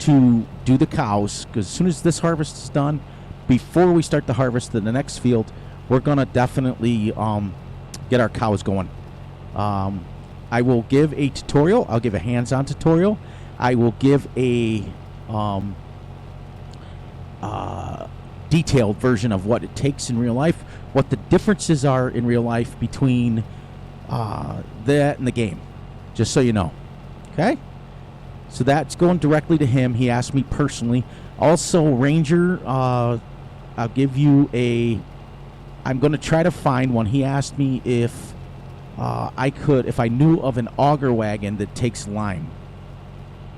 to do the cows, because as soon as this harvest is done, before we start the harvest in the next field, we're going to definitely get our cows going. I will give a tutorial. I'll give a hands-on tutorial. I will give a detailed version of what it takes in real life, what the differences are in real life between that and the game, just so you know. Okay? So that's going directly to him. He asked me personally. Also, Ranger, I'll give you a... I'm going to try to find one. He asked me if if I knew of an auger wagon that takes lime.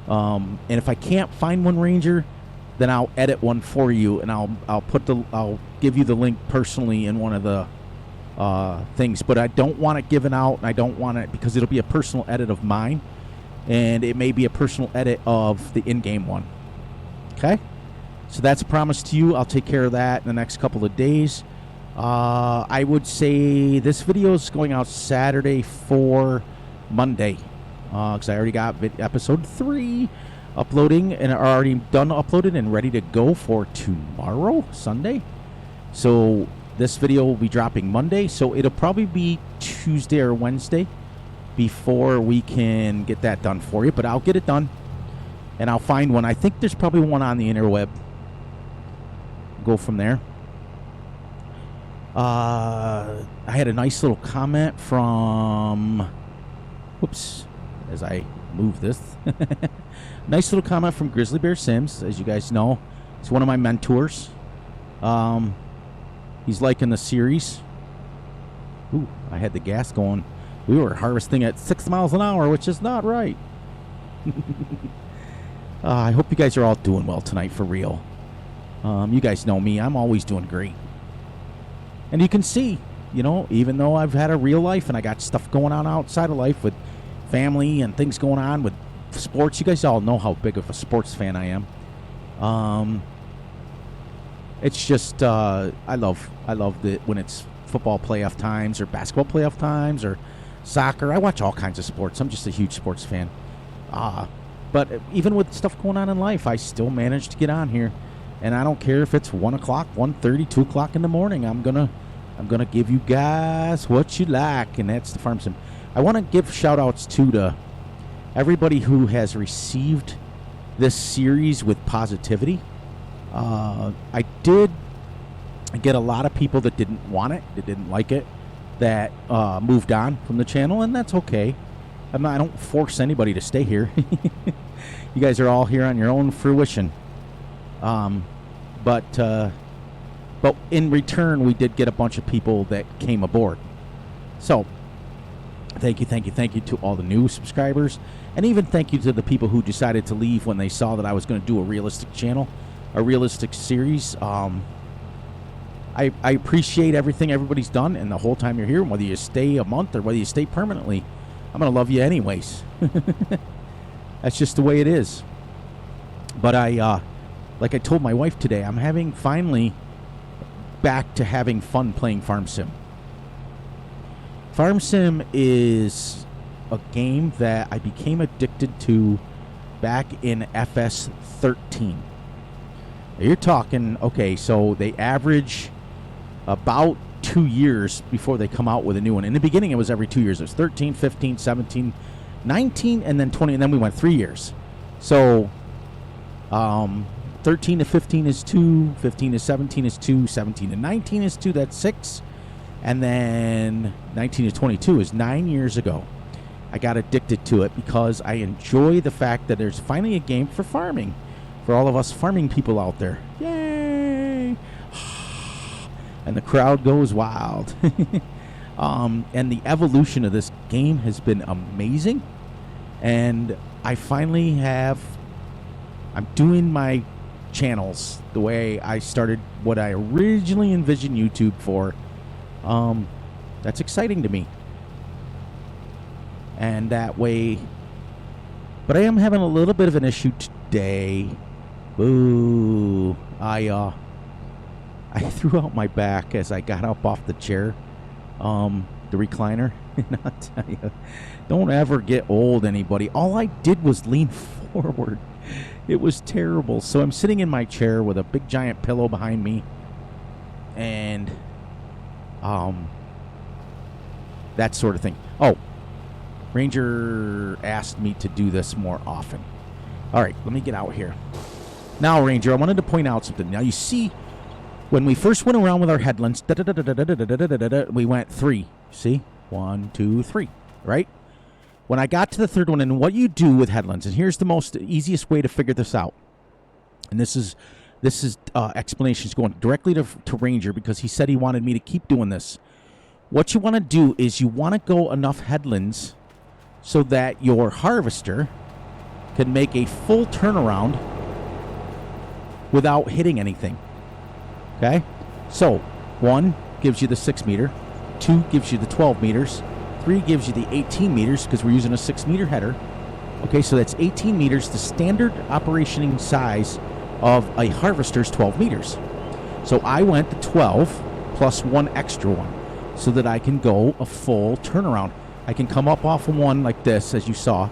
And if I can't find one, Ranger, then I'll edit one for you, and I'll give you the link personally in one of the things. But I don't want it given out, and I don't want it because it'll be a personal edit of mine, and it may be a personal edit of the in-game one. Okay? So that's a promise to you. I'll take care of that in the next couple of days. I would say this video is going out Saturday for Monday, because I already got episode 3 uploading and are already done uploaded and ready to go for tomorrow, Sunday. So this video will be dropping Monday, so it'll probably be Tuesday or Wednesday before we can get that done for you, but I'll get it done and I'll find one. I think there's probably one on the interweb. Go from there. I had a nice little comment from, whoops, as I move this. Nice little comment from Grizzly Bear Sims. As you guys know, he's one of my mentors. He's liking the series. Ooh, I had the gas going. We were harvesting at 6 miles an hour, which is not right. I hope you guys are all doing well tonight, for real. You guys know me. I'm always doing great. And you can see, you know, even though I've had a real life and I got stuff going on outside of life with family and things going on with sports, you guys all know how big of a sports fan I am. It's just I love it when it's football playoff times or basketball playoff times or soccer. I watch all kinds of sports. I'm just a huge sports fan. But even with stuff going on in life, I still manage to get on here. And I don't care if it's 1 o'clock, 1:30, 2 o'clock in the morning. I'm gonna give you guys what you like, and that's the Farm Sim. I want to give shout-outs too to everybody who has received this series with positivity. I did get a lot of people that didn't want it, that didn't like it, that moved on from the channel, and that's okay. I don't force anybody to stay here. You guys are all here on your own fruition. But in return, we did get a bunch of people that came aboard. So thank you to all the new subscribers, and even thank you to the people who decided to leave when they saw that I was going to do a realistic channel, a realistic series. I appreciate everything everybody's done, and the whole time you're here, whether you stay a month or whether you stay permanently, I'm going to love you anyways. That's just the way it is. But like I told my wife today, I'm having finally back to having fun playing Farm Sim. Farm Sim is a game that I became addicted to back in FS13. You're talking, okay, so they average about 2 years before they come out with a new one. In the beginning, it was every 2 years. It was 13, 15, 17, 19, and then 20, and then we went 3 years. So 13 to 15 is 2, 15 to 17 is 2, 17 to 19 is 2, that's 6, and then 19 to 22 is 9 years ago. I got addicted to it because I enjoy the fact that there's finally a game for farming, for all of us farming people out there. Yay! And the crowd goes wild. And the evolution of this game has been amazing, and I finally have... I'm doing my channels the way I started, what I originally envisioned YouTube for. That's exciting to me. And that way, but I am having a little bit of an issue today. Boo. I threw out my back as I got up off the chair, the recliner. And I'll tell you, don't ever get old, anybody. All I did was lean forward. It was terrible. So I'm sitting in my chair with a big giant pillow behind me, and that sort of thing. Oh, Ranger asked me to do this more often. All right, let me get out here. Now, Ranger, I wanted to point out something. Now, you see, when we first went around with our headlands, we went 3. See? 1, 2, 3, right? When I got to the third one, and what you do with headlands, and here's the easiest way to figure this out. And this is explanations going directly to Ranger, because he said he wanted me to keep doing this. What you want to do is you want to go enough headlands so that your harvester can make a full turnaround without hitting anything. Okay? So, 1 gives you the 6 meter. 2 gives you the 12 meters. 3 gives you the 18 meters because we're using a 6 meter header. Okay, so that's 18 meters. The standard operating size of a harvester is 12 meters. So I went to 12 plus 1 extra one so that I can go a full turnaround. I can come up off of 1 like this, as you saw.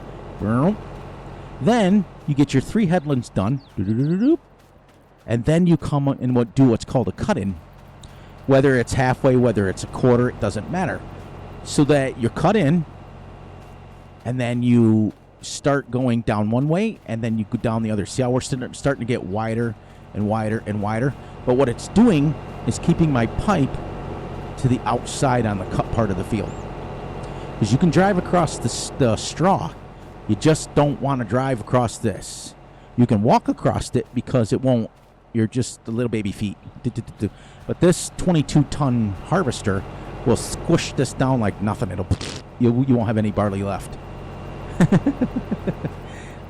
Then you get your 3 headlands done. And then you come and do what's called a cut-in. Whether it's halfway, whether it's a quarter, it doesn't matter. So that you're cut in, and then you start going down one way, and then you go down the other. See how we're starting to get wider and wider and wider? But what it's doing is keeping my pipe to the outside on the cut part of the field. Because you can drive across the straw. You just don't want to drive across this. You can walk across it because it won't. You're just the little baby feet. But this 22-ton harvester will squish this down like nothing. You won't have any barley left.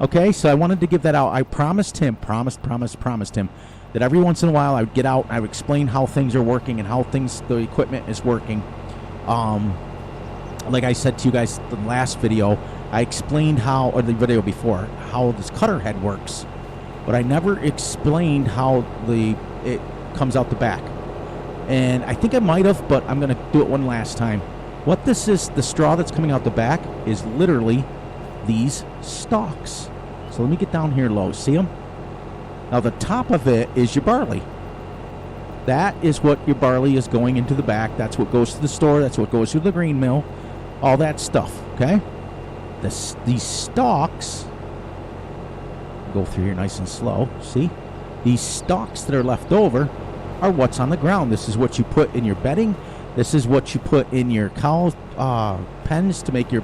Okay, so I wanted to give that out. I promised him that every once in a while I would get out and I would explain how things are working and how the equipment is working. Like I said to you guys in the last video, I explained or the video before, how this cutter head works. But I never explained how it comes out the back. And I think I might have, but I'm going to do it one last time. What this is, the straw that's coming out the back, is literally these stalks. So let me get down here low. See them? Now the top of it is your barley. That is what your barley is going into the back. That's what goes to the store. That's what goes to the grain mill. All that stuff, okay? These stalks, go through here nice and slow, see? These stalks that are left over are what's on the ground. This is what you put in your bedding. This is what you put in your cow pens to make your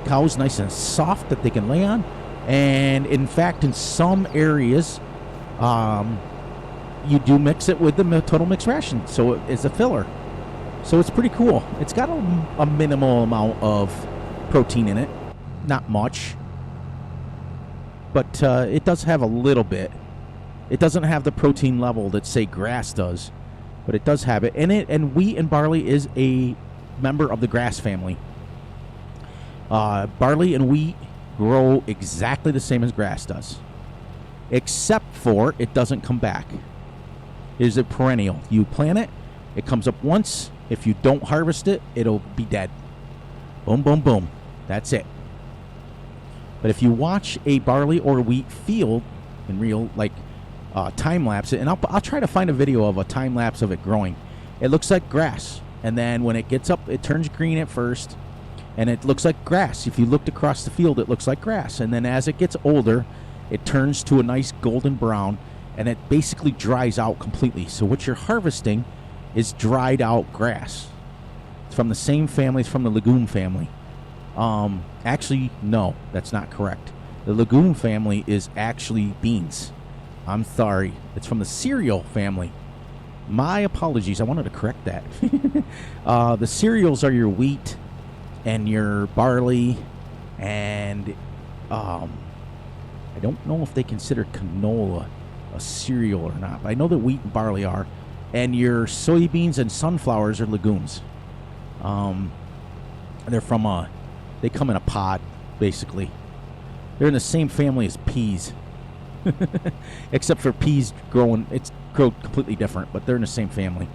cows nice and soft that they can lay on. And in fact, in some areas, you do mix it with the total mixed ration, so it's a filler. So it's pretty cool. It's got a minimal amount of protein in it, not much, but it does have a little bit. It doesn't have the protein level that, say, grass does, but it does have it in it. And wheat and barley is a member of the grass family. Barley and wheat grow exactly the same as grass does, except for it doesn't come back. It is a perennial. You plant it, it comes up once. If you don't harvest it, it'll be dead. Boom, boom, boom. That's it. But if you watch a barley or wheat field in real, like, time lapse it, and I'll try to find a video of a time lapse of it growing. It looks like grass, and then when it gets up, it turns green at first, and it looks like grass. If you looked across the field, it looks like grass, and then as it gets older, it turns to a nice golden brown, and it basically dries out completely. So what you're harvesting is dried out grass. It's from the same family. It's from the legume family. Actually, no, that's not correct. The legume family is actually beans. I'm sorry. It's from the cereal family. My apologies. I wanted to correct that. The cereals are your wheat and your barley, and I don't know if they consider canola a cereal or not, but I know that wheat and barley are. And your soybeans and sunflowers are legumes. They're from they come in a pod, basically. They're in the same family as peas. Except for peas grow completely different, but they're in the same family.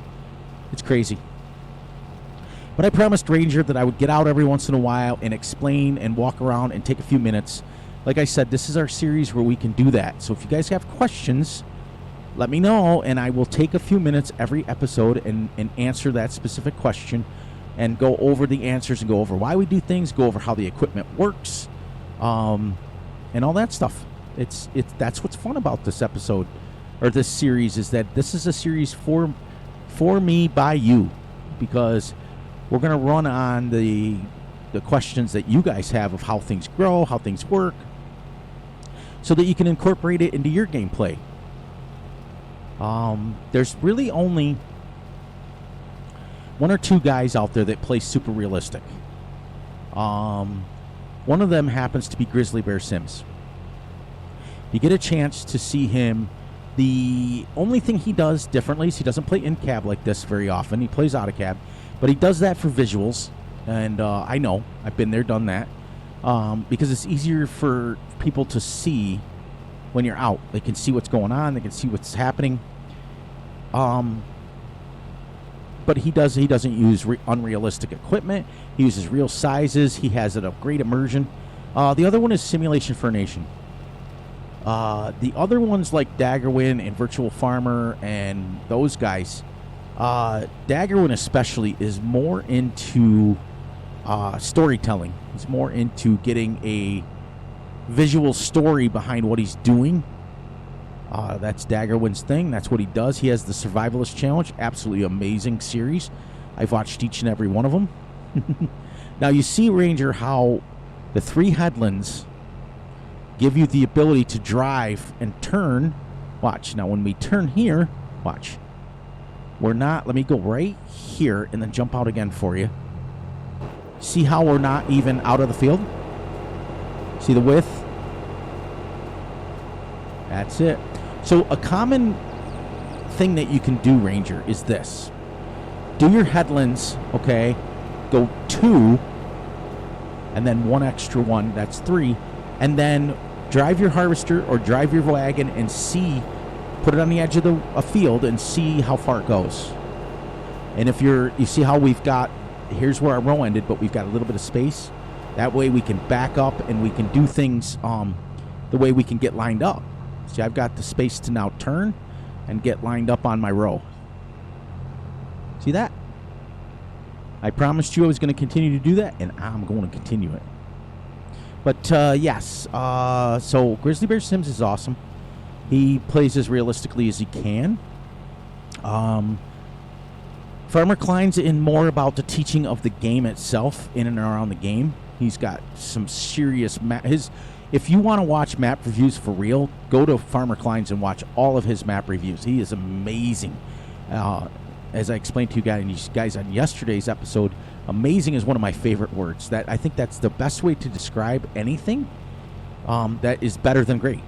It's crazy. But I promised Ranger that I would get out every once in a while and explain and walk around and take a few minutes like I said, this is our series where we can do that. So if you guys have questions, let me know, and I will take a few minutes every episode and answer that specific question and go over the answers and go over why we do things, go over how the equipment works, and all that stuff. That's what's fun about this episode or this series, is that this is a series for me by you, because we're going to run on the questions that you guys have of how things grow, how things work, so that you can incorporate it into your gameplay. There's really only one or two guys out there that play super realistic. One of them happens to be Grizzly Bear Sims. You get a chance to see him. The only thing he does differently is he doesn't play in cab like this very often. He plays out of cab, but he does that for visuals. And I know, I've been there, done that, because it's easier for people to see when you're out. They can see what's going on. They can see what's happening. But he doesn't use unrealistic equipment. He uses real sizes. He has a great immersion. The other one is Simulation for a Nation. The other ones like Daggerwin and Virtual Farmer and those guys, Daggerwin especially is more into storytelling. He's more into getting a visual story behind what he's doing. That's Daggerwin's thing. That's what he does. He has the Survivalist Challenge. Absolutely amazing series. I've watched each and every one of them. Now you see, Ranger, how the 3 headlands give you the ability to drive and turn. Watch. Now when we turn here, watch. We're not, let me go right here and then jump out again for you. See how we're not even out of the field? See the width? That's it. So a common thing that you can do, Ranger, is this. Do your headlands, okay, go 2, and then 1 extra 1, that's 3, and then drive your harvester or drive your wagon and see, put it on the edge of a field and see how far it goes. And if you see how we've got, here's where our row ended, but we've got a little bit of space. That way we can back up and we can do things the way we can get lined up. See, I've got the space to now turn and get lined up on my row. See that? I promised you I was going to continue to do that, and I'm going to continue it. But, yes. So, Grizzly Bear Sims is awesome. He plays as realistically as he can. Farmer Klein's in more about the teaching of the game itself, in and around the game. He's got some serious... If you want to watch map reviews for real, go to Farmer Klein's and watch all of his map reviews. He is amazing. As I explained to you guys on yesterday's episode, amazing is one of my favorite words. I think that's the best way to describe anything that is better than great.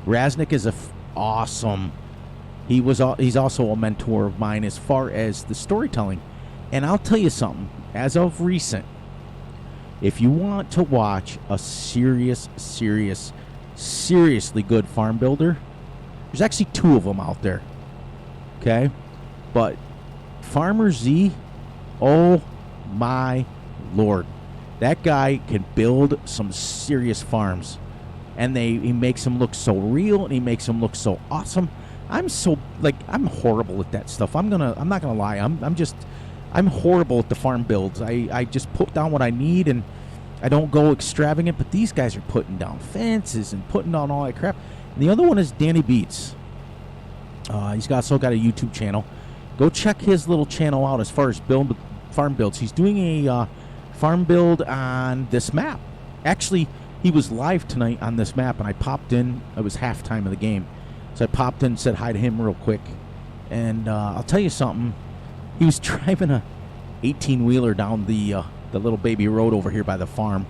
Raznik is awesome. He's also a mentor of mine as far as the storytelling. And I'll tell you something. As of recent, if you want to watch a seriously good farm builder, there's actually 2 of them out there. Okay? But Farmer Z, oh my Lord. That guy can build some serious farms. And he makes them look so real, and he makes them look so awesome. I'm horrible at that stuff. I'm not gonna lie. I'm horrible at the farm builds. I just put down what I need, and I don't go extravagant, but these guys are putting down fences and putting down all that crap. And the other one is Danny Beats. He's also got a YouTube channel. Go check his little channel out as far as farm builds. He's doing a farm build on this map. Actually, he was live tonight on this map, and I popped in. It was halftime of the game. So I popped in and said hi to him real quick. And I'll tell you something. He was driving a 18-wheeler down the little baby road over here by the farm.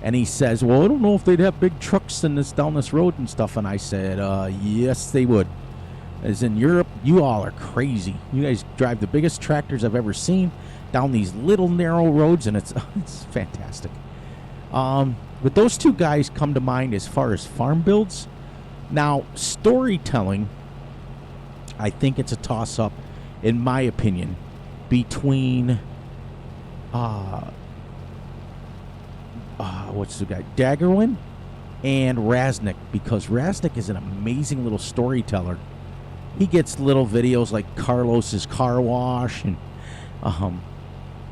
And he says, well, I don't know if they'd have big trucks down this road and stuff. And I said, yes, they would. As in Europe, you all are crazy. You guys drive the biggest tractors I've ever seen down these little narrow roads, and it's fantastic. But those 2 guys come to mind as far as farm builds. Now, storytelling, I think it's a toss-up, in my opinion, between what's the guy? Daggerwin and Raznik, because Raznik is an amazing little storyteller. He gets little videos like Carlos's car wash and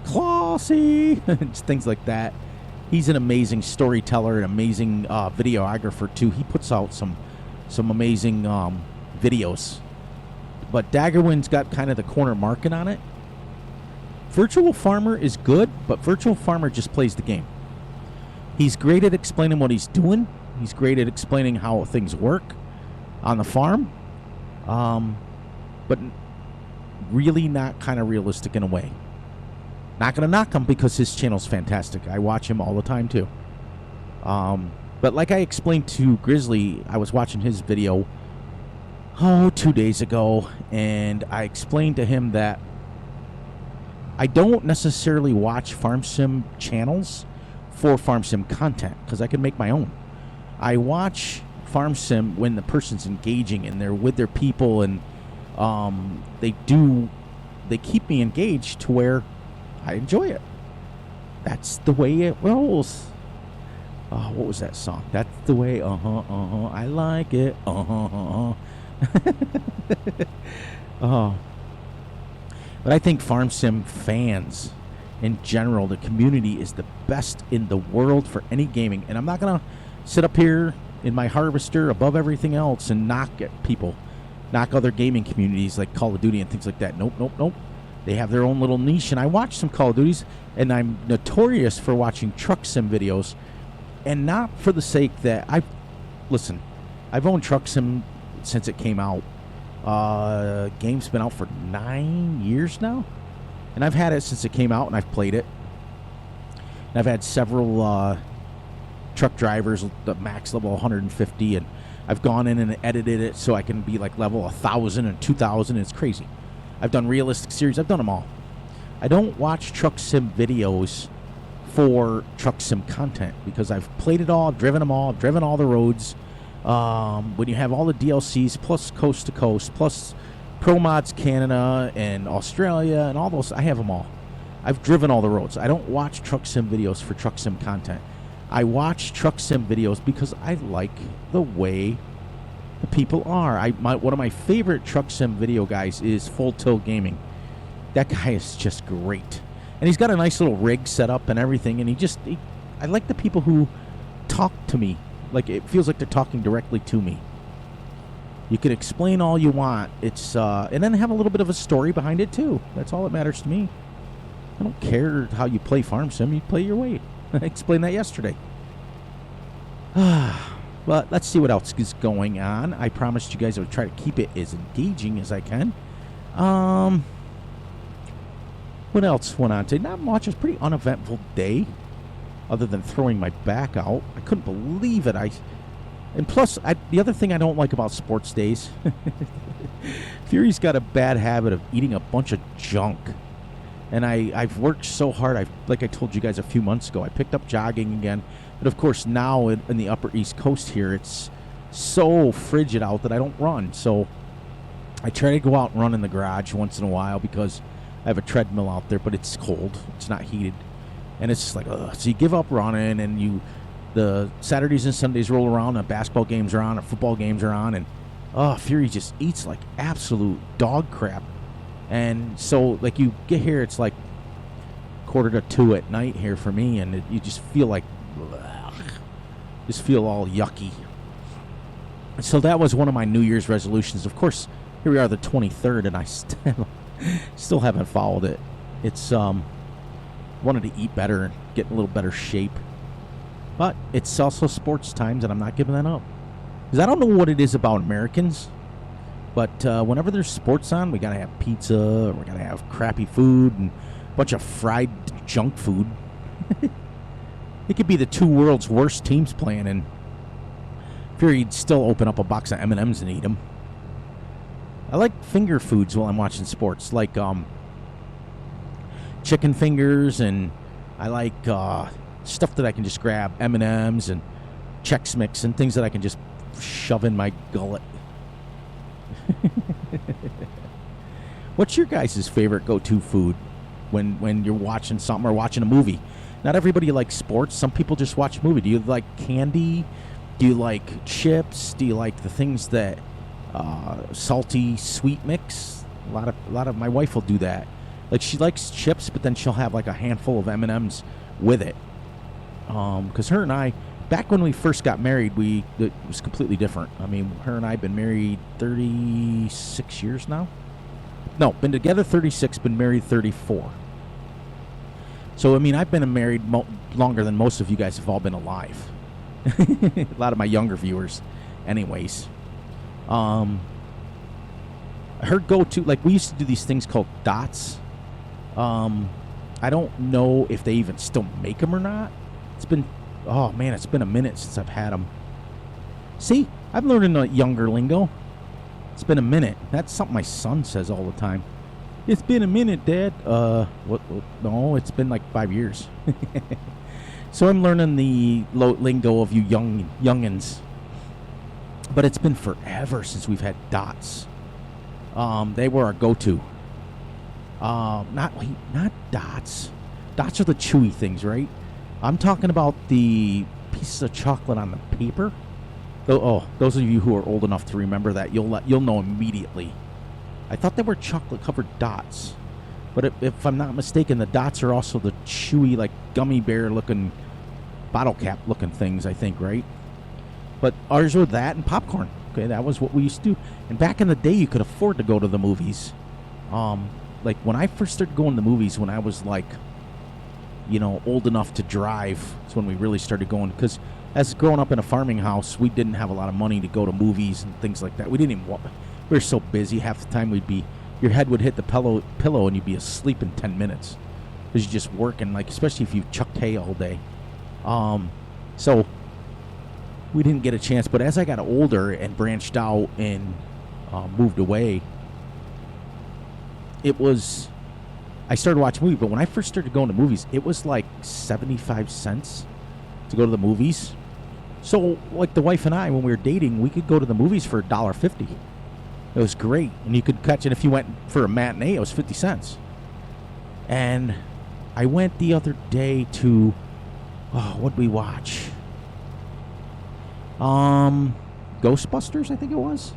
Classy, things like that. He's an amazing storyteller, an amazing videographer too. He puts out some amazing videos. But Daggerwin's got kind of the corner market on it. Virtual Farmer is good, but Virtual Farmer just plays the game. He's great at explaining what he's doing. He's great at explaining how things work on the farm. But really not kind of realistic in a way. Not going to knock him because his channel's fantastic. I watch him all the time too. But like I explained to Grizzly, I was watching his video 2 days ago, and I explained to him that I don't necessarily watch farm sim channels for farm sim content because I can make my own. I watch farm sim when the person's engaging and they're with their people, and they keep me engaged to where I enjoy it. That's the way it rolls. What was that song? That's the way, I like it, But I think farm sim fans in general, the community is the best in the world for any gaming. And I'm not going to sit up here in my harvester above everything else and knock at people, knock other gaming communities like Call of Duty and things like that. Nope. They have their own little niche, and I watch some Call of Duties, and I'm notorious for watching truck sim videos, and not for the sake that I've owned truck sim since it came out. Game's been out for 9 years now, and I've had it since it came out, and I've played it. And I've had several truck drivers, the max level 150, and I've gone in and edited it so I can be like level 1,000 and 2,000. It's crazy. I've done realistic series. I've done them all. I don't watch truck sim videos for truck sim content because I've played it all, I've driven them all, I've driven all the roads. When you have all the DLCs plus Coast to Coast plus Pro Mods Canada and Australia and all those, I have them all. I've driven all the roads. I don't watch truck sim videos for truck sim content. I watch truck sim videos because I like the way the people are. One of my favorite truck sim video guys is Full Tilt Gaming. That guy is just great, and he's got a nice little rig set up and everything. And I like the people who talk to me like it feels like they're talking directly to me. You can explain all you want. It's and then have a little bit of a story behind it too. That's all that matters to me. I don't care how you play farm sim. You play your way. I explained that yesterday. But let's see what else is going on. I promised you guys I would try to keep it as engaging as I can. What else went on today? Not much. It was a pretty uneventful day, other than throwing my back out. I couldn't believe it. And plus, the other thing I don't like about sports days, Fury's got a bad habit of eating a bunch of junk. And I've worked so hard. Like I told you guys a few months ago, I picked up jogging again. But of course, now in the upper East Coast here, it's so frigid out that I don't run. So I try to go out and run in the garage once in a while because I have a treadmill out there, but it's cold. It's not heated. And it's just like, ugh. So you give up running, and the Saturdays and Sundays roll around, and basketball games are on, and football games are on, and Fury just eats like absolute dog crap. And so, like, you get here, it's like 1:45 at night here for me, and you just feel like, just feel all yucky. So that was one of my New Year's resolutions. Of course, here we are, the 23rd, and I still haven't followed it. It's wanted to eat better and get in a little better shape. But it's also sports times, and I'm not giving that up. Because I don't know what it is about Americans, but whenever there's sports on, we got to have pizza, or we got to have crappy food, and a bunch of fried junk food. It could be the two world's worst teams playing, and Fury'd still open up a box of M&Ms and eat them. I like finger foods while I'm watching sports, like chicken fingers, and I like stuff that I can just grab, M&Ms and Chex Mix and things that I can just shove in my gullet. What's your guys' favorite go-to food when you're watching something or watching a movie? Not everybody likes sports. Some people just watch movie. Do you like candy? Do you like chips? Do you like the things that salty sweet mix? A lot of my wife will do that. Like, she likes chips, but then she'll have like a handful of M&Ms with it. Because her and I, back when we first got married, it was completely different. I mean, her and I have been married 36 years now. No, been together 36, been married 34. So, I mean, I've been married longer than most of you guys have all been alive. A lot of my younger viewers. Anyways. Her go-to, like, we used to do these things called dots. I don't know if they even still make them or not. It's been a minute since I've had them. See, I'm learning a younger lingo. It's been a minute. That's something my son says all the time. It's been a minute, Dad. What? No, it's been like 5 years. So I'm learning the lingo of you youngins. But it's been forever since we've had dots. They were our go-to. Not dots. Dots are the chewy things, right? I'm talking about the pieces of chocolate on the paper. Oh, those of you who are old enough to remember that, you'll know immediately. I thought they were chocolate-covered dots. But if I'm not mistaken, the dots are also the chewy, like, gummy bear-looking, bottle cap-looking things, I think, right? But ours were that and popcorn. Okay, that was what we used to do. And back in the day, you could afford to go to the movies. Like, when I first started going to the movies, when I was, like, old enough to drive, that's when we really started going. Because as growing up in a farming house, we didn't have a lot of money to go to movies and things like that. We didn't even we were so busy. Half the time your head would hit the pillow and you'd be asleep in 10 minutes. Because you're just working, like, especially if you chucked hay all day. So we didn't get a chance. But as I got older and branched out and moved away, I started watching movies. But when I first started going to movies, it was like 75 cents to go to the movies. So, like, the wife and I, when we were dating, we could go to the movies for $1.50. It was great. And you could catch it if you went for a matinee, it was 50 cents. And I went the other day to, what'd we watch? Ghostbusters, I think it was.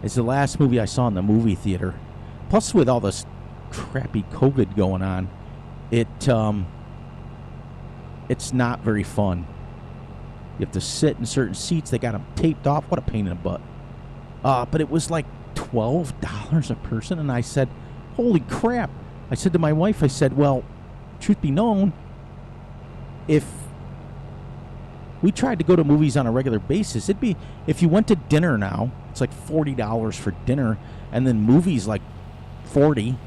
It's the last movie I saw in the movie theater. Plus, with all this crappy COVID going on, it's not very fun. You have to sit in certain seats. They got them taped off. What a pain in the butt. But it was like $12 a person, and I said, holy crap. I said to my wife, I said, well, truth be known, if we tried to go to movies on a regular basis, it'd be, if you went to dinner now, it's like $40 for dinner, and then movies like $40.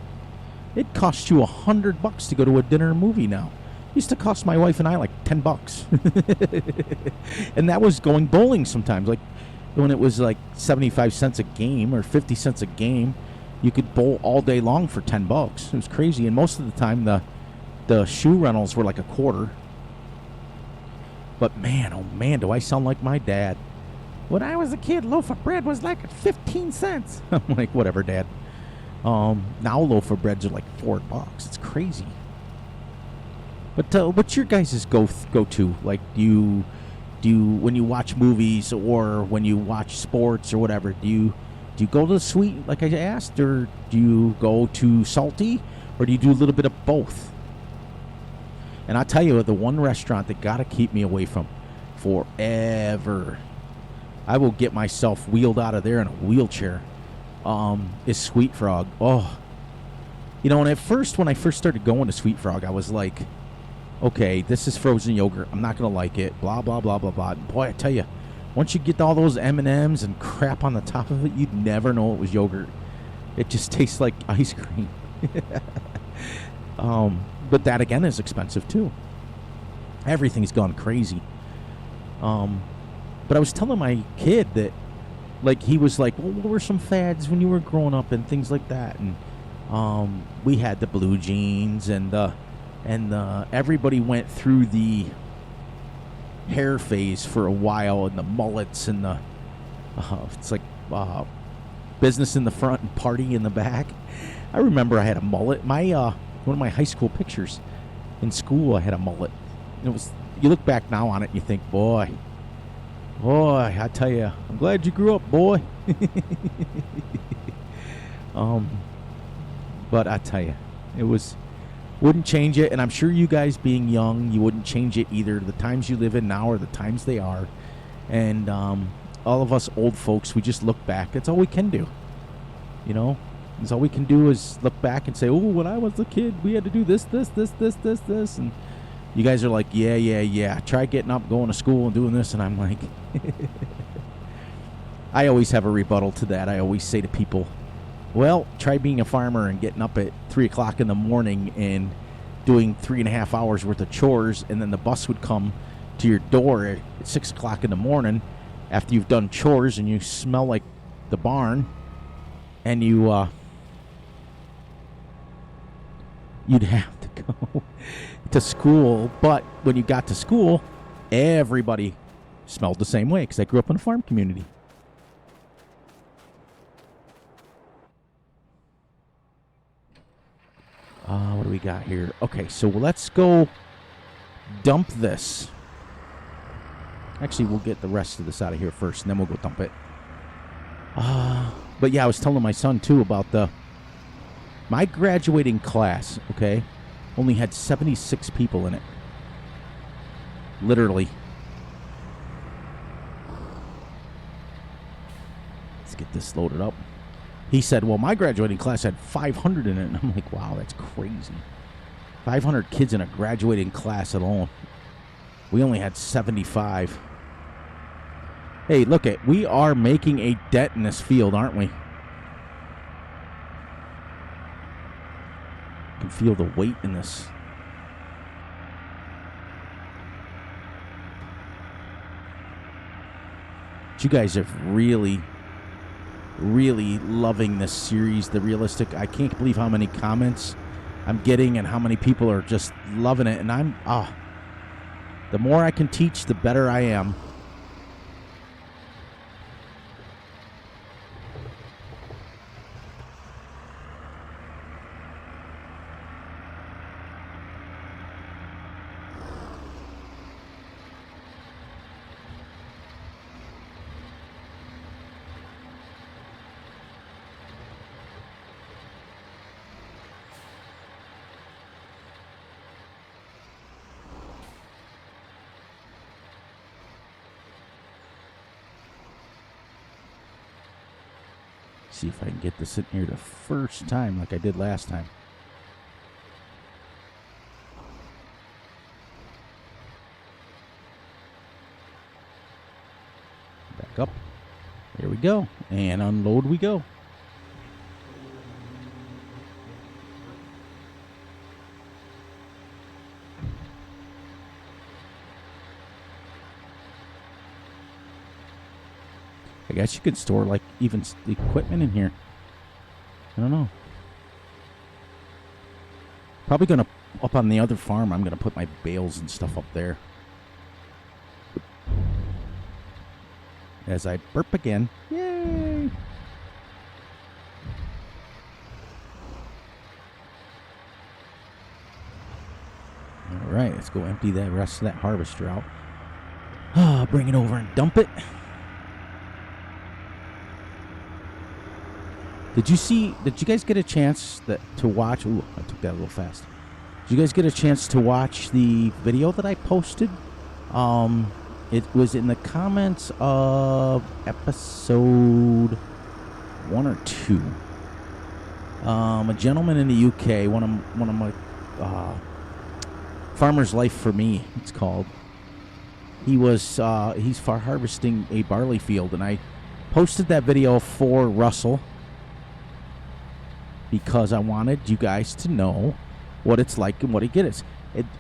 It costs you $100 to go to a dinner movie now. It used to cost my wife and I like $10. And that was going bowling sometimes. Like, when it was like 75 cents a game or 50 cents a game, you could bowl all day long for $10. It was crazy. And most of the time, the shoe rentals were like a quarter. But man, oh man, do I sound like my dad. When I was a kid, loaf of bread was like 15 cents. I'm like, whatever, Dad. Now loaf of breads are like $4. It's crazy. But what's your guys' go-to? Like, do you when you watch movies or when you watch sports or whatever, do you go to the sweet, like I asked, or do you go to salty, or do you do a little bit of both? And I'll tell you, the one restaurant that got to keep me away from forever, I will get myself wheeled out of there in a wheelchair, is Sweet Frog. Oh, and at first, when I first started going to Sweet Frog, I was like, okay, this is frozen yogurt. I'm not going to like it. Blah, blah, blah, blah, blah. And boy, I tell you, once you get all those M&Ms and crap on the top of it, you'd never know it was yogurt. It just tastes like ice cream. But that, again, is expensive, too. Everything's gone crazy. But I was telling my kid that, like, he was like, well, what were some fads when you were growing up and things like that? And we had the blue jeans and everybody went through the hair phase for a while, and the mullets and the it's like business in the front and party in the back. I remember I had a mullet. My one of my high school pictures, In school, I had a mullet. It was. You look back now on it and you think, boy, I tell you, I'm glad you grew up, boy. But I tell you, it was, wouldn't change it. And I'm sure you guys being young, you wouldn't change it either. The times you live in now are the times they are. And all of us old folks, we just look back. That's all we can do. You know, that's all we can do is look back and say, oh, when I was a kid, we had to do this. And you guys are like, yeah. Try getting up, going to school and doing this. And I'm like, I always have a rebuttal to that. I always say to people, well, try being a farmer and getting up at 3 o'clock in the morning and doing 3.5 hours worth of chores. And then the bus would come to your door at 6 o'clock in the morning after you've done chores and you smell like the barn. And you'd have to go to school. But when you got to school, everybody smelled the same way because I grew up in a farm community. What do we got here? Okay, so let's go dump this. Actually, we'll get the rest of this out of here first, and then we'll go dump it. But yeah, I was telling my son, too, about my graduating class, okay, only had 76 people in it. Literally. Let's get this loaded up. He said, well, my graduating class had 500 in it. And I'm like, wow, that's crazy. 500 kids in a graduating class alone. We only had 75. Hey, look it. We are making a dent in this field, aren't we? I can feel the weight in this. But you guys are really loving this series, The Realistic. I can't believe how many comments I'm getting and how many people are just loving it. And the more I can teach, the better I am. See if I can get this in here the first time like I did last time. Back up. There we go. And unload we go. I guess you could store, like, even the equipment in here. I don't know. Probably going to, up on the other farm, I'm going to put my bales and stuff up there. As I burp again. Yay! All right, let's go empty the rest of that harvester out. Bring it over and dump it. Did you guys get a chance to watch? Ooh, I took that a little fast. Did you guys get a chance to watch the video that I posted? It was in the comments of episode 1 or 2. A gentleman in the UK, one of my Farmer's Life for Me, it's called. He's harvesting a barley field, and I posted that video for Russell because I wanted you guys to know what it's like and what he gets.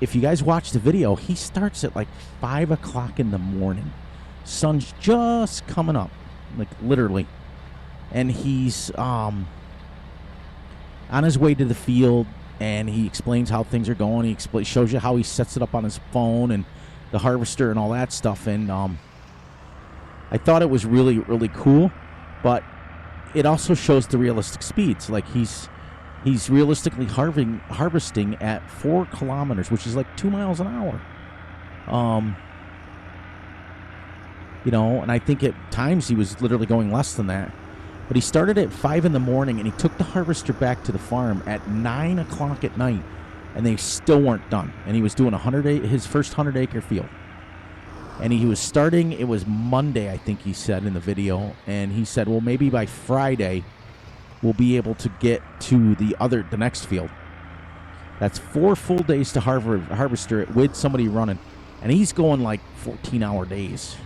If you guys watch the video, he starts at like 5 o'clock in the morning. Sun's just coming up, like literally. And he's on his way to the field, and he explains how things are going. He shows you how he sets it up on his phone and the harvester and all that stuff. And I thought it was really, really cool, but it also shows the realistic speeds. Like he's He's realistically harvesting at 4 kilometers, which is like 2 miles an hour. You know, and I think at times he was literally going less than that. But he started at 5 in the morning, and he took the harvester back to the farm at 9 o'clock at night, and they still weren't done. And he was doing his first 100-acre field. And he was starting, it was Monday, I think he said in the video, and he said, well, maybe by Friday we'll be able to get to the next field. That's 4 full days to harvester it with somebody running. And he's going like 14-hour days.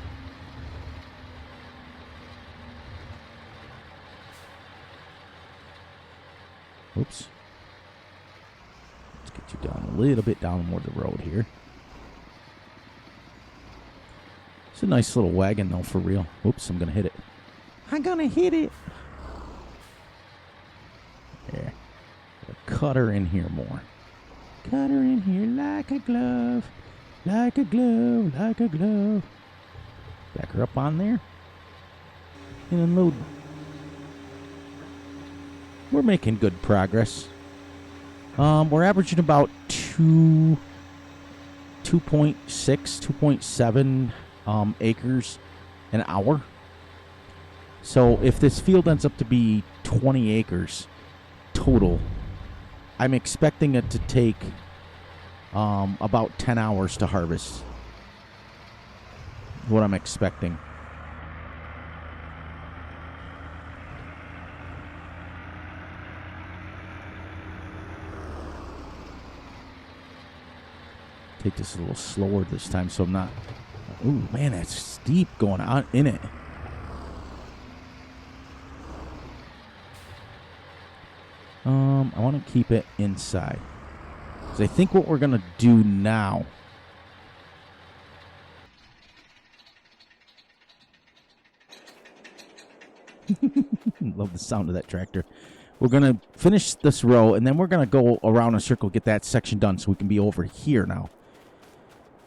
Oops. Let's get you down a little bit down more the road here. It's a nice little wagon, though, for real. Oops, I'm going to hit it. I'm going to hit it. There. Cut her in here more. Cut her in here like a glove. Like a glove, like a glove. Back her up on there. And unload. We're making good progress. We're averaging about 2.6, 2.7 acres an hour. So if this field ends up to be 20 acres total, I'm expecting it to take about 10 hours to harvest. What I'm expecting. Take this a little slower this time so I'm not... Ooh, man, that's steep going on in it. I want to keep it inside. Because I think what we're going to do now... Love the sound of that tractor. We're going to finish this row, and then we're going to go around a circle, get that section done so we can be over here now.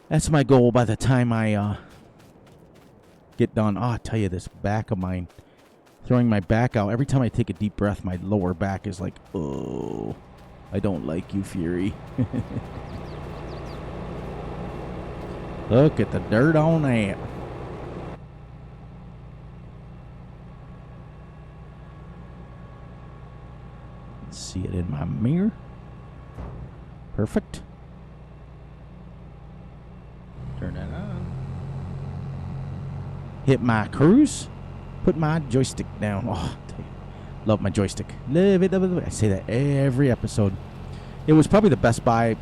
That's my goal by the time I get done. Oh, I tell you, this back of mine, throwing my back out. Every time I take a deep breath, my lower back is like, oh, I don't like you, Fury. Look at the dirt on that. See it in my mirror. Perfect. Turn that on. Hit my cruise. Put my joystick down. Oh, love my joystick. Love it, love it, love it. I say that every episode. It was probably the best I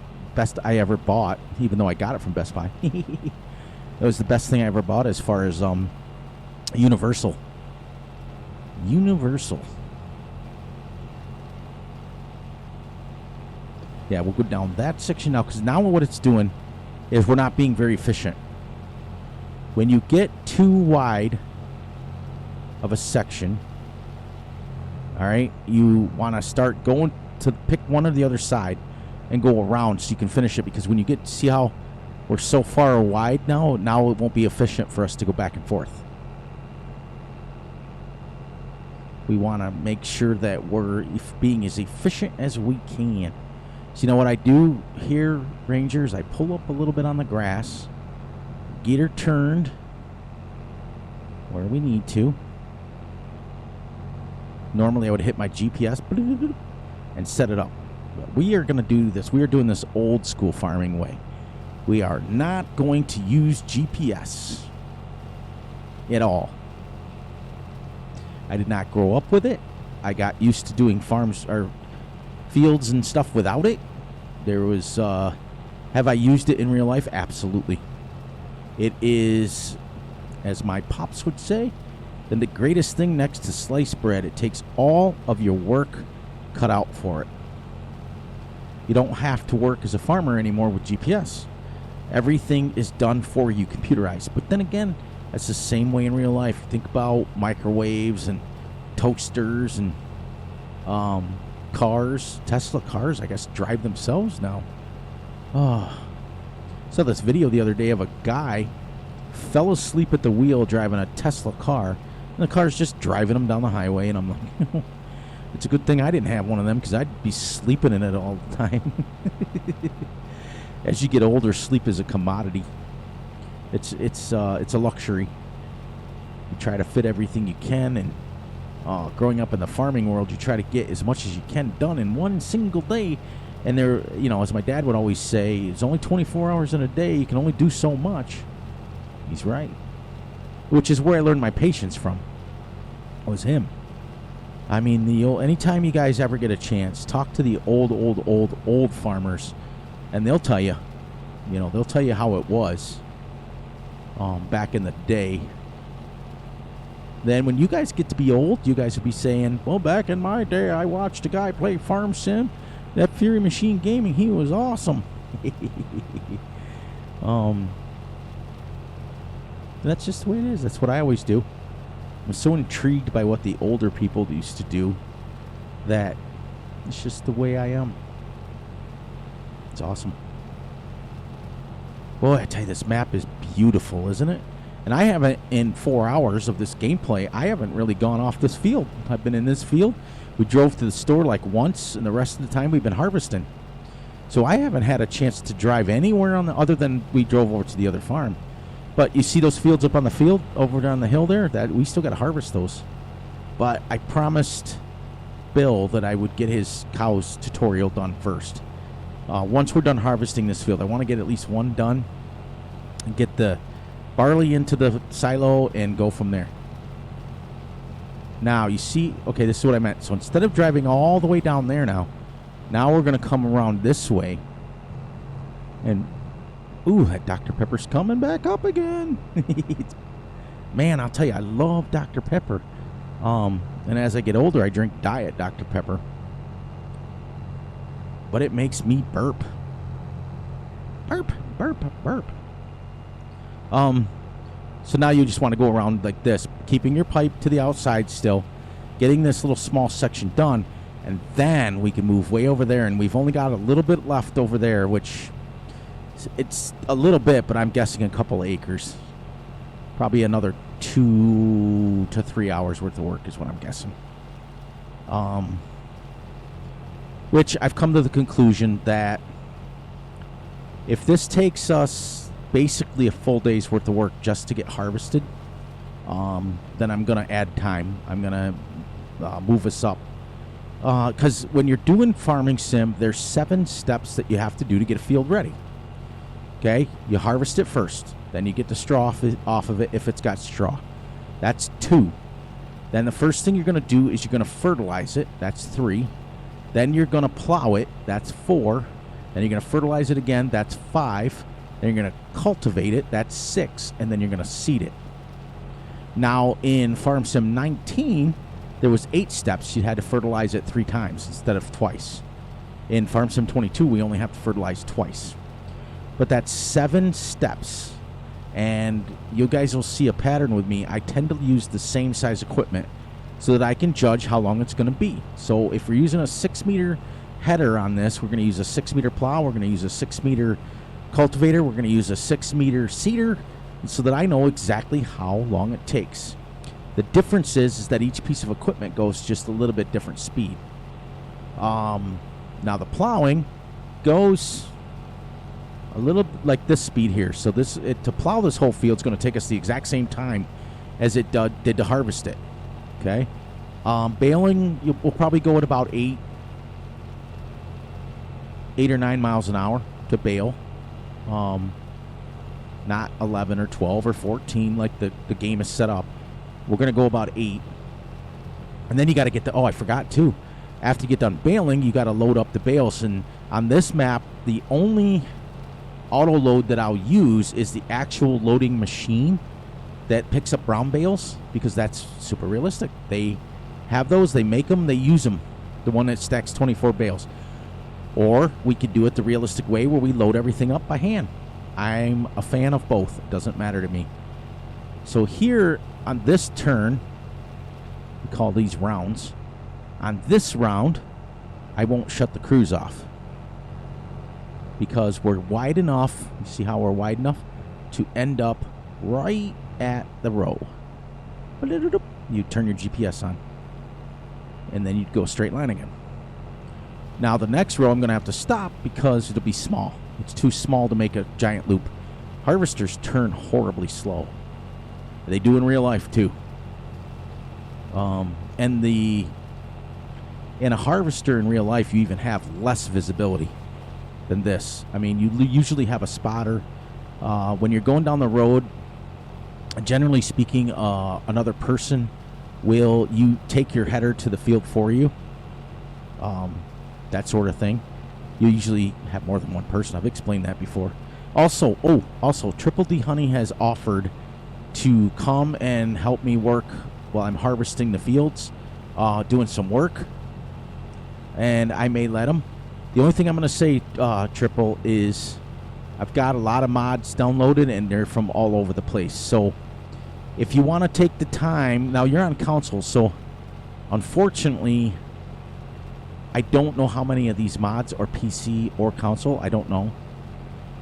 ever bought, even though I got it from Best Buy. It was the best thing I ever bought as far as Universal. Universal. Yeah, we'll go down that section now, because now what it's doing is we're not being very efficient. When you get too wide of a section, all right, you want to start going to pick one or the other side and go around so you can finish it, because when you get, see how we're so far wide now it won't be efficient for us to go back and forth. We want to make sure that we're being as efficient as we can. So you know what I do here, Rangers? I pull up a little bit on the grass, get her turned where we need to. Normally I would hit my GPS and set it up. But we are going to do this. We are doing this old school farming way. We are not going to use GPS at all. I did not grow up with it. I got used to doing farms or fields and stuff without it. There was have I used it in real life? Absolutely. It is, as my pops would say, the greatest thing next to sliced bread. It takes all of your work cut out for it. You don't have to work as a farmer anymore with GPS. Everything is done for you, computerized. But then again, that's the same way in real life. Think about microwaves and toasters and cars. Tesla cars, I guess, drive themselves now. Oh. Saw this video the other day of a guy fell asleep at the wheel driving a Tesla car, and the car's just driving him down the highway, and I'm like, It's a good thing I didn't have one of them because I'd be sleeping in it all the time. As you get older, sleep is a commodity. It's a luxury. You try to fit everything you can, and growing up in the farming world, you try to get as much as you can done in one single day. And there, as my dad would always say, it's only 24 hours in a day. You can only do so much. He's right. Which is where I learned my patience from. Was him. I mean, anytime you guys ever get a chance, talk to the old farmers, and they'll tell you, they'll tell you how it was back in the day. Then when you guys get to be old, you guys will be saying, well, back in my day, I watched a guy play Farm Sim. That Fury Machine Gaming, he was awesome. That's just the way it is. That's what I always do. I'm so intrigued by what the older people used to do that it's just the way I am. It's awesome. Boy, I tell you, this map is beautiful, isn't it? And I haven't, in 4 hours of this gameplay, I haven't really gone off this field. I've been in this field. We drove to the store like once, and the rest of the time we've been harvesting. So I haven't had a chance to drive anywhere other than we drove over to the other farm. But you see those fields up on the field over on the hill there? That we still got to harvest those. But I promised Bill that I would get his cows tutorial done first. Once we're done harvesting this field, I want to get at least one done and get the barley into the silo and go from there. Now, you see, okay, this is what I meant. So instead of driving all the way down there now we're going to come around this way. And ooh, that Dr. Pepper's coming back up again. Man, I'll tell you, I love Dr. Pepper. And as I get older, I drink Diet Dr. Pepper. But it makes me burp. Burp, burp, burp. So now you just want to go around like this, keeping your pipe to the outside still, getting this little small section done, and then we can move way over there, and we've only got a little bit left over there, which... it's a little bit, but I'm guessing a couple acres. Probably another 2 to 3 hours worth of work is what I'm guessing. Which I've come to the conclusion that if this takes us basically a full day's worth of work just to get harvested, then I'm going to add time. I'm going to move us up. Because when you're doing Farming Sim, there's 7 steps that you have to do to get a field ready. Okay, you harvest it first. Then you get the straw off of it if it's got straw. That's 2. Then the first thing you're going to do is you're going to fertilize it. That's 3. Then you're going to plow it. That's 4. Then you're going to fertilize it again. That's 5. Then you're going to cultivate it. That's 6. And then you're going to seed it. Now, in Farm Sim 19, there was 8 steps. You had to fertilize it 3 times instead of twice. In Farm Sim 22, we only have to fertilize twice. But that's 7 steps. And you guys will see a pattern with me. I tend to use the same size equipment so that I can judge how long it's going to be. So if we're using a 6-meter header on this, we're going to use a 6-meter plow. We're going to use a 6-meter cultivator. We're going to use a 6-meter seeder so that I know exactly how long it takes. The difference is that each piece of equipment goes just a little bit different speed. Now the plowing goes a little like this speed here. So to plow this whole field is going to take us the exact same time as it did to harvest it. Okay. Baling, we'll probably go at about 8 or 9 miles an hour to bale. Not 11 or 12 or 14 like the game is set up. We're going to go about 8. And then you got to get I forgot too. After you get done baling, you got to load up the bales. And on this map, the only auto load that I'll use is the actual loading machine that picks up brown bales, because that's super realistic. They have those, they make them, they use them. The one that stacks 24 bales. Or we could do it the realistic way where we load everything up by hand. I'm a fan of both. It doesn't matter to me. So here on this turn, we call these rounds. On this round, I won't shut the cruise off, because we're wide enough, you see how we're wide enough, to end up right at the row. You turn your GPS on. and then you'd go straight line again. Now the next row I'm going to have to stop because it'll be small. It's too small to make a giant loop. Harvesters turn horribly slow. They do in real life too. And in a harvester in real life, you even have less visibility than this. I mean, you usually have a spotter. When you're going down the road, generally speaking, another person will take your header to the field for you. That sort of thing. You usually have more than one person. I've explained that before. Also, Triple D Honey has offered to come and help me work while I'm harvesting the fields, doing some work, and I may let him. The only thing I'm going to say, Triple, is I've got a lot of mods downloaded, and they're from all over the place. So if you want to take the time, now you're on console, so unfortunately, I don't know how many of these mods are PC or console. I don't know.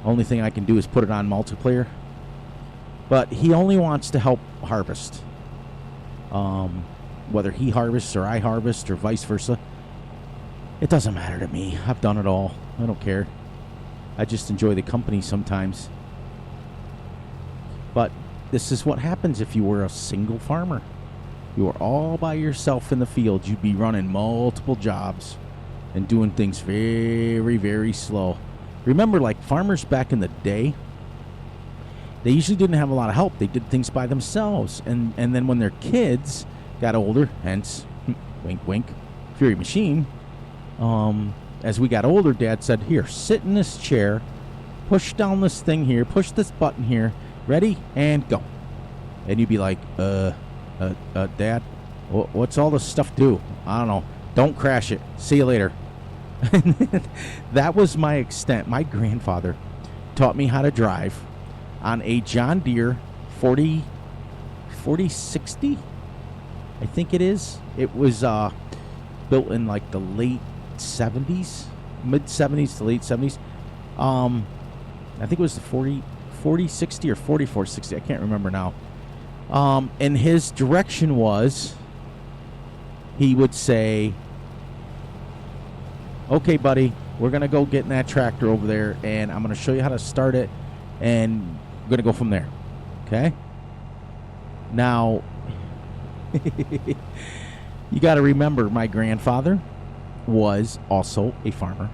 Only thing I can do is put it on multiplayer. But he only wants to help harvest. Whether he harvests or I harvest or vice versa, it doesn't matter to me. I've done it all. I don't care. I just enjoy the company sometimes. But this is what happens if you were a single farmer. You were all by yourself in the field. You'd be running multiple jobs and doing things very, very slow. Remember, like farmers back in the day, they usually didn't have a lot of help. They did things by themselves. And then when their kids got older, hence, wink, wink, Fury Machine, as we got older, Dad said, here, sit in this chair, push down this thing here, push this button here, ready, and go. And you'd be like, Dad, what's all this stuff do? I don't know. Don't crash it. See you later. That was my extent. My grandfather taught me how to drive on a John Deere 4060, I think it is. It was built in like the late 70s, mid 70s to late 70s. I think it was the 4060 or 4460. I can't remember now. And his direction was, he would say, okay, buddy, we're going to go get in that tractor over there, and I'm going to show you how to start it, and we're going to go from there. Okay? Now, you got to remember, my grandfather was also a farmer,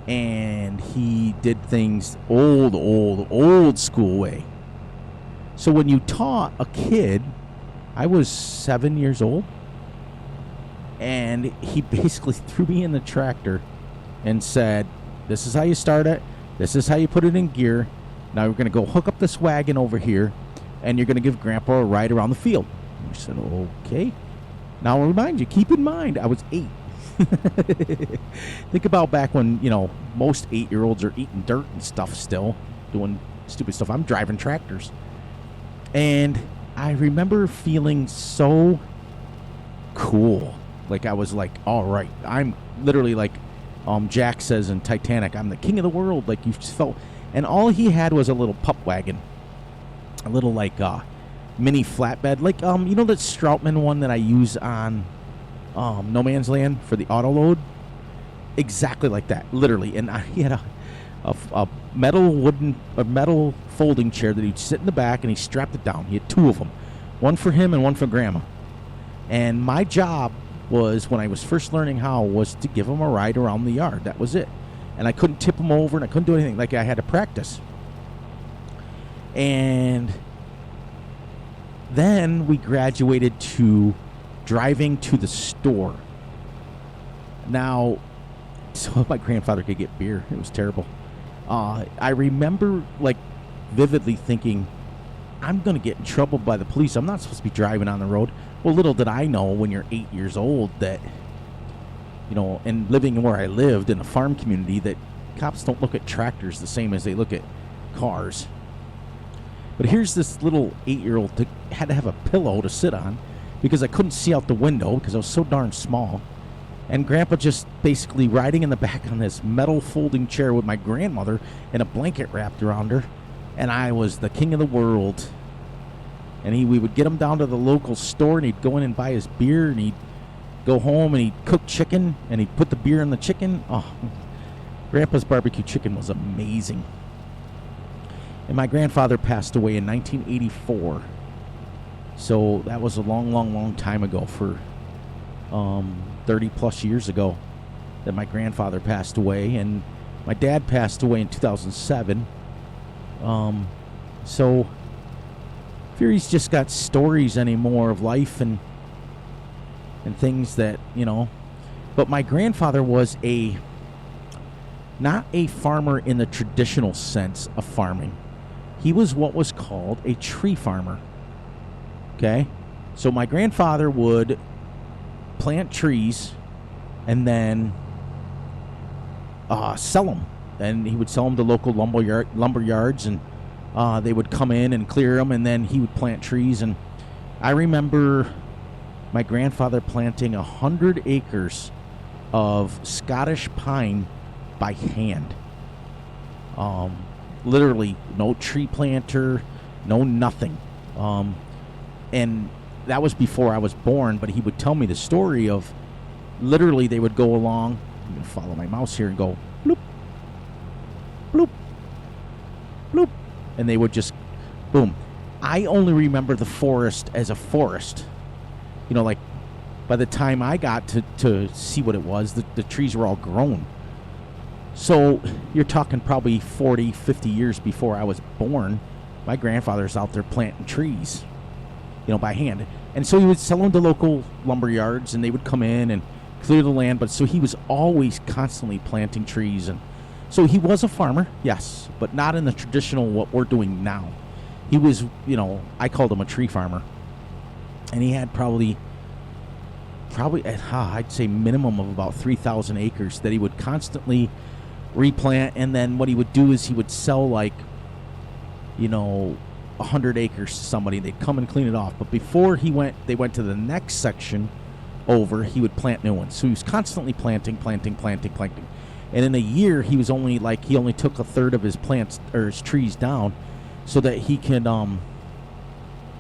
and he did things old school way. So when you taught a kid, I was 7 years old, and he basically threw me in the tractor and said, this is how you start it, this is how you put it in gear, now we're going to go hook up this wagon over here, and you're going to give Grandpa a ride around the field. I said, okay. Now I'll remind you, keep in mind, I was 8. Think about back when, most 8-year-olds are eating dirt and stuff still, doing stupid stuff. I'm driving tractors. And I remember feeling so cool. Like I was like, all right, I'm literally like Jack says in Titanic, I'm the king of the world. Like you just felt, and all he had was a little pup wagon, a little like mini flatbed, like that Stroutman one that I use on No Man's Land for the auto load, exactly like that, literally. And he had a metal folding chair that he'd sit in the back, and he strapped it down. He had 2 of them, one for him and one for Grandma. And my job was, when I was first learning how, was to give him a ride around the yard. That was it. And I couldn't tip him over, and I couldn't do anything. Like I had to practice. And then we graduated to driving to the store. Now, so my grandfather could get beer. It was terrible. I remember, like, vividly thinking, I'm going to get in trouble by the police. I'm not supposed to be driving on the road. Well, little did I know when you're 8 years old that, and living where I lived in a farm community, that cops don't look at tractors the same as they look at cars. But here's this little 8-year-old that had to have a pillow to sit on because I couldn't see out the window because I was so darn small. And Grandpa just basically riding in the back on this metal folding chair with my grandmother and a blanket wrapped around her. And I was the king of the world. And we would get him down to the local store, and he'd go in and buy his beer, and he'd go home and he'd cook chicken and he'd put the beer in the chicken. Oh, Grandpa's barbecue chicken was amazing. And my grandfather passed away in 1984. So that was a long, long, long time ago, for 30 plus years ago that my grandfather passed away. And my dad passed away in 2007. So Fury's just got stories anymore of life and things that, you know. But my grandfather was not a farmer in the traditional sense of farming. He was what was called a tree farmer. Okay? So my grandfather would plant trees and then sell them. And he would sell them to local lumber yards, and they would come in and clear them, and then he would plant trees. And I remember my grandfather planting 100 acres of Scottish pine by hand. Literally no tree planter, no nothing. And that was before I was born, but he would tell me the story of literally they would go along. I'm going to follow my mouse here and go bloop, bloop, bloop. And they would just boom. I only remember the forest as a forest. You know, like by the time I got to see what it was, the trees were all grown. So you're talking probably 40, 50 years before I was born. My grandfather's out there planting trees, you know, by hand. And so he would sell them to local lumber yards, and they would come in and clear the land. But so he was always constantly planting trees. And so he was a farmer, yes, but not in the traditional what we're doing now. He was, you know, I called him a tree farmer. And he had probably I'd say minimum of about 3,000 acres that he would constantly replant. And then what he would do is he would sell, like, you know, 100 acres to somebody. They'd come and clean it off. But before they went to the next section over, he would plant new ones. So he was constantly planting. And in a year, he only took a third of his plants or his trees down so that he can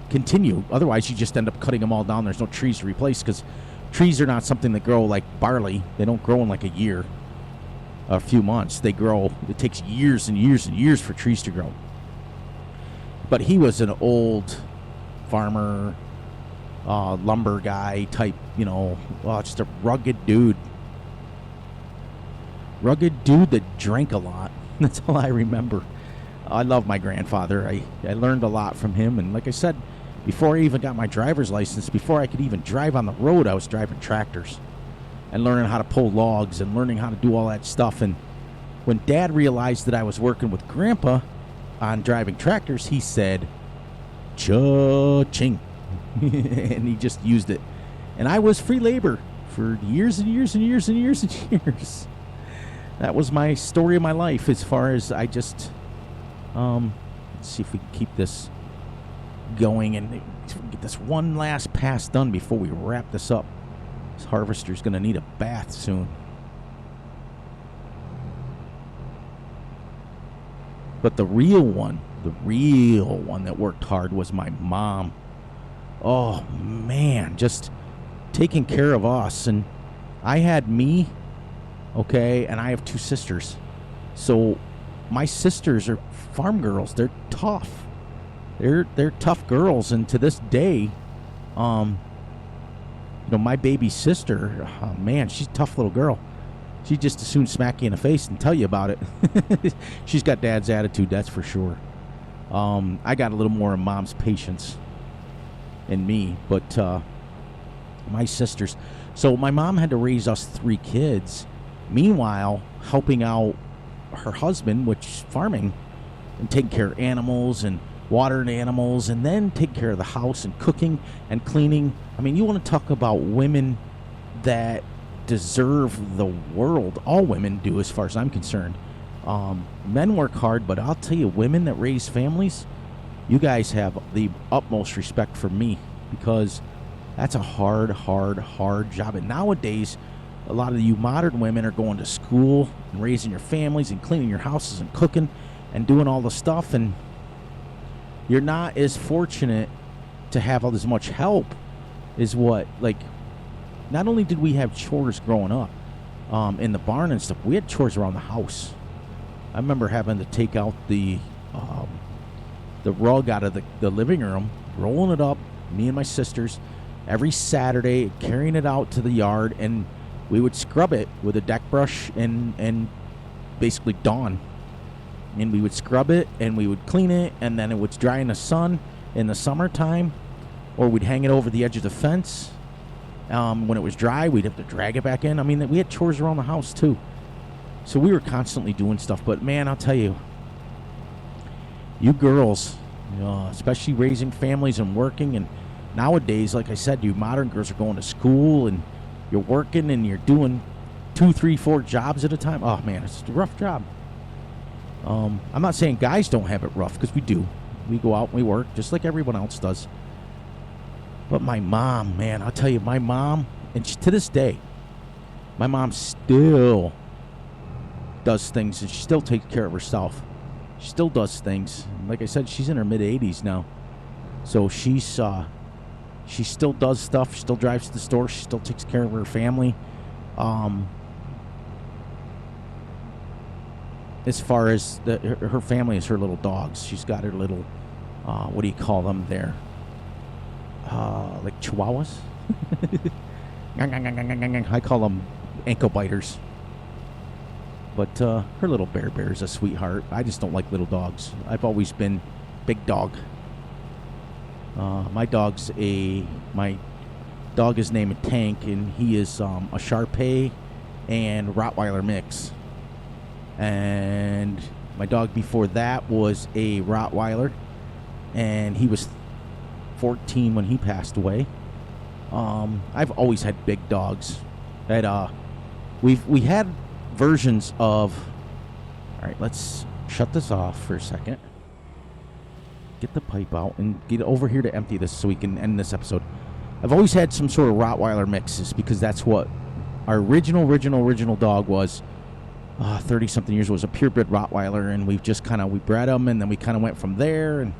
continue. Otherwise, you just end up cutting them all down. There's no trees to replace, because trees are not something that grow like barley. They don't grow in like a year, a few months. They grow. It takes years and years and years for trees to grow. But he was an old farmer, lumber guy type, you know, just a rugged dude. Rugged dude that drank a lot. That's all I remember. I love my grandfather. I learned a lot from him. And like I said, before I even got my driver's license, before I could even drive on the road, I was driving tractors and learning how to pull logs and learning how to do all that stuff. And when Dad realized that I was working with Grandpa on driving tractors, he said, cha-ching. And he just used it. And I was free labor for years and years and years and years and years. That was my story of my life, as far as I just, let's see if we can keep this going and get this one last pass done before we wrap this up. This harvester's going to need a bath soon. But the real one that worked hard was my mom. Oh, man, just taking care of us. And I had me, okay, and I have two sisters. So my sisters are farm girls. They're tough. They're tough girls. And to this day, you know, my baby sister, oh, man, she's a tough little girl. She'd just as soon smack you in the face and tell you about it. She's got Dad's attitude, that's for sure. I got a little more of Mom's patience in me, but my sisters. So my mom had to raise us 3 kids. Meanwhile, helping out her husband, which is farming, and taking care of animals and watering animals, and then taking care of the house and cooking and cleaning. I mean, you want to talk about women that deserve the world. All women do, as far as I'm concerned. Men work hard, but I'll tell you, women that raise families, you guys have the utmost respect for me, because that's a hard job. And nowadays, a lot of you modern women are going to school and raising your families and cleaning your houses and cooking and doing all the stuff, and you're not as fortunate to have all this much help as what, like, not only did we have chores growing up in the barn and stuff, we had chores around the house. I remember having to take out the rug out of the living room, rolling it up, me and my sisters, every Saturday, carrying it out to the yard, and we would scrub it with a deck brush and basically Dawn. And we would scrub it, and we would clean it, and then it would dry in the sun in the summertime, or we'd hang it over the edge of the fence. When it was dry, we'd have to drag it back in. I mean, we had chores around the house, too. So we were constantly doing stuff. But, man, I'll tell you, you girls, especially raising families and working, and nowadays, like I said, you modern girls are going to school, and you're working, and you're doing 2, 3, 4 jobs at a time. Oh, man, it's a rough job. I'm not saying guys don't have it rough, because we do. We go out and we work just like everyone else does. But my mom, man, I'll tell you, my mom, and to this day, my mom still does things, and she still takes care of herself. She still does things. Like I said, she's in her mid-80s now. So she still does stuff. She still drives to the store. She still takes care of her family. As far as her family is her little dogs. She's got her little, what do you call them there? Like chihuahuas? I call them ankle biters. But her little bear is a sweetheart. I just don't like little dogs. I've always been big dog. My dog is named Tank, and he is a Shar-Pei and Rottweiler mix. And my dog before that was a Rottweiler, and he was 14 when he passed away. I've always had big dogs. We had versions of. All right, let's shut this off for a second. Get the pipe out and get over here to empty this so we can end this episode. I've always had some sort of Rottweiler mixes because that's what our original dog was. 30-something years was a purebred Rottweiler, and we bred them, and then we kind of went from there. And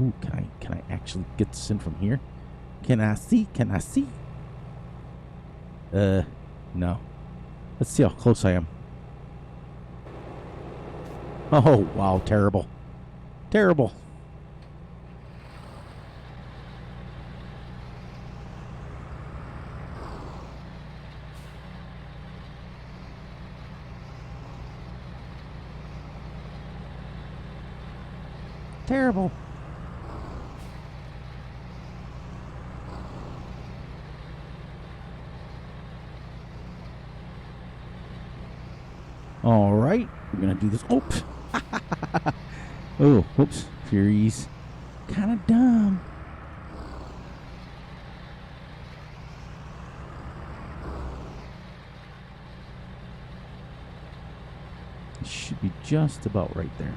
ooh, can I actually get this in from here? Can I see? No. Let's see how close I am. Oh, wow, terrible. Terrible. All right, we're gonna do this. Oops. Oh, whoops. Furies. Kind of dumb. It should be just about right there.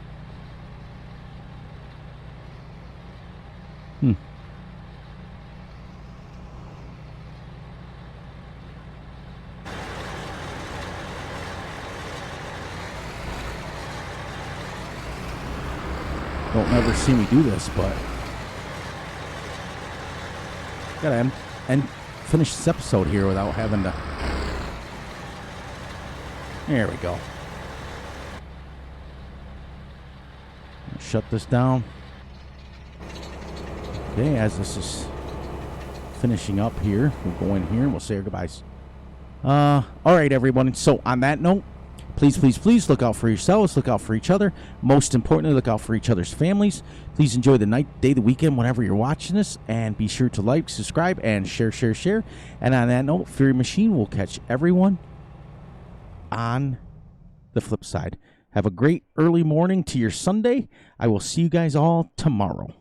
Don't ever see me do this, but gotta finish this episode here without having to. There we go. Shut this down. Okay, as this is finishing up here, we'll go in here and we'll say our goodbyes. All right, everyone. So on that note, please look out for yourselves, look out for each other. Most importantly, look out for each other's families. Please enjoy the night, day, the weekend, whenever you're watching this, and be sure to like, subscribe, and share. And on that note, Fury Machine will catch everyone on the flip side. Have a great early morning to your Sunday. I will see you guys all tomorrow.